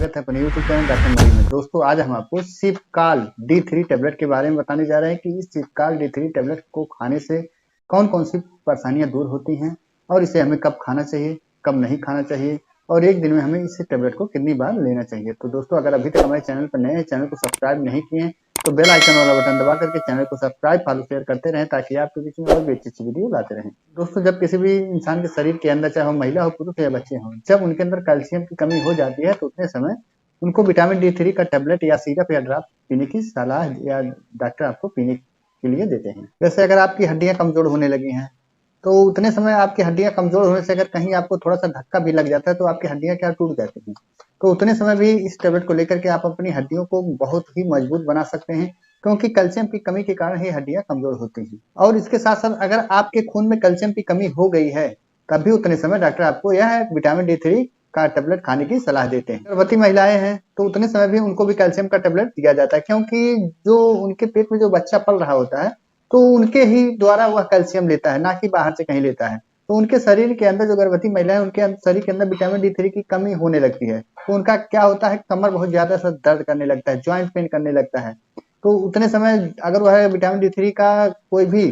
स्वागत है अपने YouTube चैनल डॉक्टर मरी में। दोस्तों आज हम आपको सिपकाल D3 टैबलेट के बारे में बताने जा रहे हैं कि इस सिपकाल D3 टैबलेट को खाने से कौन कौन सी परेशानियां दूर होती हैं और इसे हमें कब खाना चाहिए, कब नहीं खाना चाहिए और एक दिन में हमें इस टैबलेट को कितनी बार लेना चाहिए। तो दोस्तों अगर अभी तक हमारे चैनल पर नए हैं, चैनल को सब्सक्राइब नहीं किए हैं तो बेल आइकन वाला बटन दबा करके चैनल को सब्सक्राइब, फॉलो, शेयर करते रहें ताकि आपके बीच में और भी अच्छी वीडियो लाते रहें। दोस्तों जब किसी भी इंसान के शरीर के अंदर, चाहे वो महिला हो, पुरुष या बच्चे हों, जब उनके अंदर कैल्शियम की कमी हो जाती है तो उतने समय उनको विटामिन D3 का टैबलेट या सिरप या ड्रॉप पीने की सलाह या डॉक्टर आपको पीने के लिए देते हैं। जैसे अगर आपकी हड्डियां कमजोर होने लगी हैं तो उतने समय आपकी हड्डियां कमजोर होने से अगर कहीं आपको थोड़ा सा धक्का भी लग जाता है तो आपकी हड्डियां क्या टूट जाती हैं। तो उतने समय भी इस टैबलेट को लेकर के आप अपनी हड्डियों को बहुत ही मजबूत बना सकते हैं, क्योंकि कैल्शियम की कमी के कारण ही हड्डियां कमजोर होती हैं। और इसके साथ साथ अगर आपके खून में कैल्शियम की कमी हो गई है तब भी उतने समय डॉक्टर आपको यह विटामिन D3 का टैबलेट खाने की सलाह देते हैं। गर्भवती महिलाएं हैं तो उतने समय भी उनको भी कैल्शियम का टैबलेट दिया जाता है, क्योंकि जो उनके पेट में जो बच्चा पल रहा होता है तो उनके ही द्वारा वह कैल्शियम लेता है, ना कि बाहर से कहीं लेता है। तो उनके शरीर के अंदर, जो गर्भवती महिलाएं, उनके शरीर के अंदर विटामिन D3 की कमी होने लगती है तो उनका क्या होता है, कमर बहुत ज्यादा सा दर्द करने लगता है, ज्वाइंट पेन करने लगता है। तो उतने समय अगर वह विटामिन D3 का कोई भी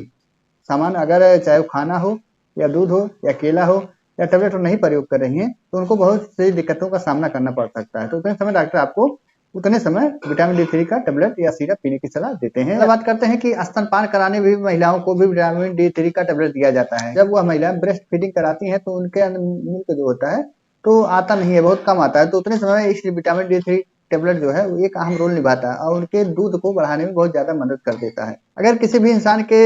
सामान, अगर चाहे वो खाना हो या दूध हो या केला हो या टैबलेट नहीं प्रयोग कर रही हैं तो उनको बहुत सी दिक्कतों का सामना करना पड़ सकता है। तो उतने समय डॉक्टर आपको उतने समय विटामिन D3 का टैबलेट या सिरप पीने की सलाह देते हैं। अब बात करते हैं कि स्तनपान कराने भी महिलाओं को भी विटामिन D3 का टैबलेट दिया जाता है। जब वह महिलाएं ब्रेस्ट फीडिंग कराती हैं तो उनके मिल्क जो होता है तो आता नहीं है, बहुत कम आता है। तो उतने समय इस विटामिन D3 टैबलेट जो है वो एक अहम रोल निभाता है और उनके दूध को बढ़ाने में बहुत ज्यादा मदद कर देता है। अगर किसी भी इंसान के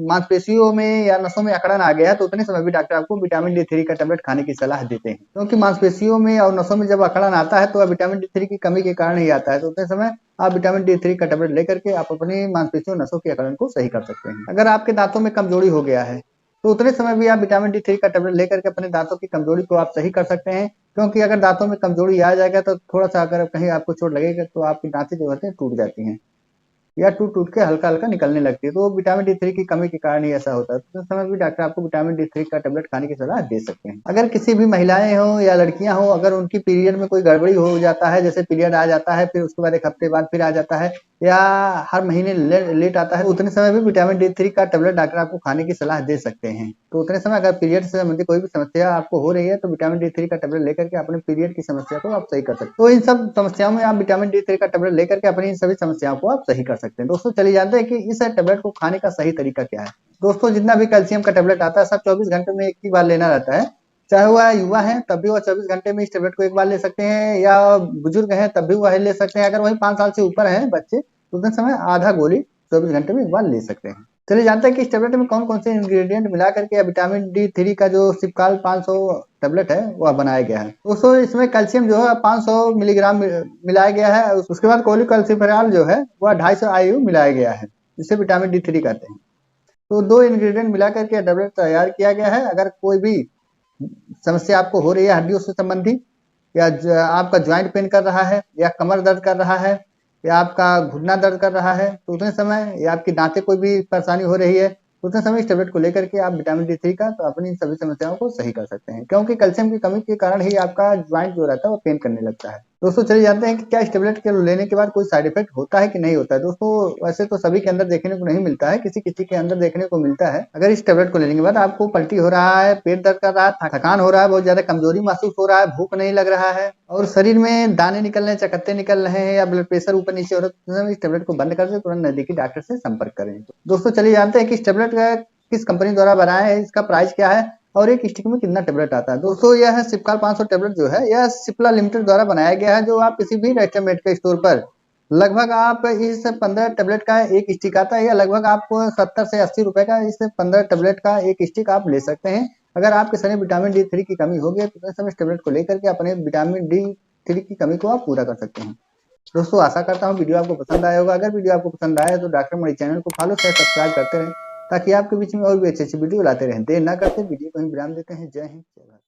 मांसपेशियों में या नसों में अकड़न आ गया तो उतने समय भी डॉक्टर आपको विटामिन D3 का टैबलेट खाने की सलाह देते हैं, क्योंकि मांसपेशियों में और नसों में जब अकड़न आता है तो विटामिन D3 की कमी के कारण ही आता है। तो उतने समय आप विटामिन D3 का टैबलेट लेकर के आप अपनी मांसपेशियों, नसों की अकड़न को सही कर सकते हैं। अगर आपके दांतों में कमजोरी हो गया है तो उतने समय भी आप विटामिन D3 का टैबलेट लेकर के अपने दांतों की कमजोरी को आप सही कर सकते हैं, क्योंकि अगर दांतों में कमजोरी आ जाएगा तो थोड़ा सा अगर कहीं आपको चोट लगेगा तो आपकी दांतें जो होते हैं टूट जाती हैं या टूट टूट के हल्का हल्का निकलने लगती है। तो विटामिन D3 की कमी के कारण ही ऐसा होता है। तो उस समय भी डॉक्टर आपको विटामिन D3 का टैबलेट खाने की सलाह दे सकते हैं। अगर किसी भी महिलाएं हो या लड़कियां हो, अगर उनकी पीरियड में कोई गड़बड़ी हो जाता है, जैसे पीरियड आ जाता है फिर उसके बाद एक हफ्ते बाद फिर आ जाता है या हर महीने लेट आता है, तो उतने समय भी विटामिन D3 का टैबलेट डॉक्टर आपको खाने की सलाह दे सकते हैं। तो उतने समय अगर पीरियड से संबंधित कोई भी समस्या आपको हो रही है तो विटामिन D3 का टैबलेट लेकर के अपने पीरियड की समस्या को आप सही कर सकते हैं। तो इन सब समस्याओं में आप विटामिन D3 का टैबलेट लेकर के अपनी इन सभी समस्याओं को आप सही कर सकते हैं। दोस्तों चलिए जानते हैं कि इस टैबलेट को खाने का सही तरीका क्या है। दोस्तों जितना भी कैल्शियम का टैबलेट आता है सब 24 घंटे में एक ही बार लेना रहता है। चाहे वह युवा है तब भी वह 24 घंटे में इस टैबलेट को एक बार ले सकते हैं, या बुजुर्ग हैं तब भी वह ले सकते हैं। अगर वही 5 साल से ऊपर है बच्चे तो उतने समय आधा गोली 24 घंटे में एक बार ले सकते हैं। चलिए जानते हैं कि इस टैबलेट में कौन कौन से इंग्रेडिएंट मिला करके या विटामिन D3 का जो सिपकाल 500 टैबलेट है वह बनाया गया है। दोस्तों इसमें कैल्शियम जो है 500 मिलीग्राम मिलाया गया है। उसके बाद कोलिकल्सिफेरॉल जो है वह 250 IU मिलाया गया है, जिसे विटामिन D3 कहते हैं। तो दो इंग्रेडिएंट मिला करके टैबलेट तैयार किया गया है। अगर कोई भी समस्या आपको हो रही है हड्डियों से संबंधित, या आपका ज्वाइंट पेन कर रहा है, या कमर दर्द कर रहा है, या आपका घुटना दर्द कर रहा है, तो उतने समय, या आपकी दांतें कोई भी परेशानी हो रही है तो उतने समय इस टैबलेट को लेकर के आप विटामिन D3 का तो अपनी सभी समस्याओं को सही कर सकते हैं, क्योंकि कैल्शियम की कमी के कारण ही आपका ज्वाइंट जो रहता है वो पेन करने लगता है। दोस्तों चलिए जानते हैं कि क्या इस टैबलेट के लेने के बाद कोई साइड इफेक्ट होता है कि नहीं होता है। दोस्तों वैसे तो सभी के अंदर देखने को नहीं मिलता है, किसी किसी के अंदर देखने को मिलता है। अगर इस टैबलेट को लेने के बाद आपको पलटी हो रहा है, पेट दर्द कर रहा है, थकान हो रहा है, बहुत ज्यादा कमजोरी महसूस हो रहा है, भूख नहीं लग रहा है और शरीर में दाने निकल रहे हैं, चकत्ते निकल रहे हैं, या ब्लड प्रेशर ऊपर नीचे हो रहा है, तो इस टैबलेट को बंद कर दे, तुरंत नजदीकी डॉक्टर से संपर्क करें। दोस्तों चलिए जानते हैं कि इस टैबलेट का किस कंपनी द्वारा बनाया है, इसका प्राइस क्या है और एक स्टिक में कितना टैबलेट आता है। दोस्तों यह है सिपकाल 500 टैबलेट जो है यह सिप्ला लिमिटेड द्वारा बनाया गया है, जो आप किसी भी रेस्टोरेंट मेडिकल स्टोर पर लगभग आप इस 15 टैबलेट का एक स्टिक आता है, या लगभग आपको 70 से 80 रुपए का इस 15 टैबलेट का एक स्टिक आप ले सकते हैं। अगर आपके शरीर में विटामिन D3 की कमी होगी तो उस समय इस टैबलेट को लेकर के अपने विटामिन D3 की कमी को आप पूरा कर सकते हैं। दोस्तों आशा करता हूँ वीडियो आपको पसंद आया होगा। अगर वीडियो आपको पसंद आया तो डॉक्टर मणि चैनल को फॉलो शेयर सब्सक्राइब करते रहें, ताकि आपके बीच में और भी अच्छी अच्छी वीडियो लाते रहें। देर ना करते वीडियो को ही विराम देते हैं। जय हिंद, जय भारत।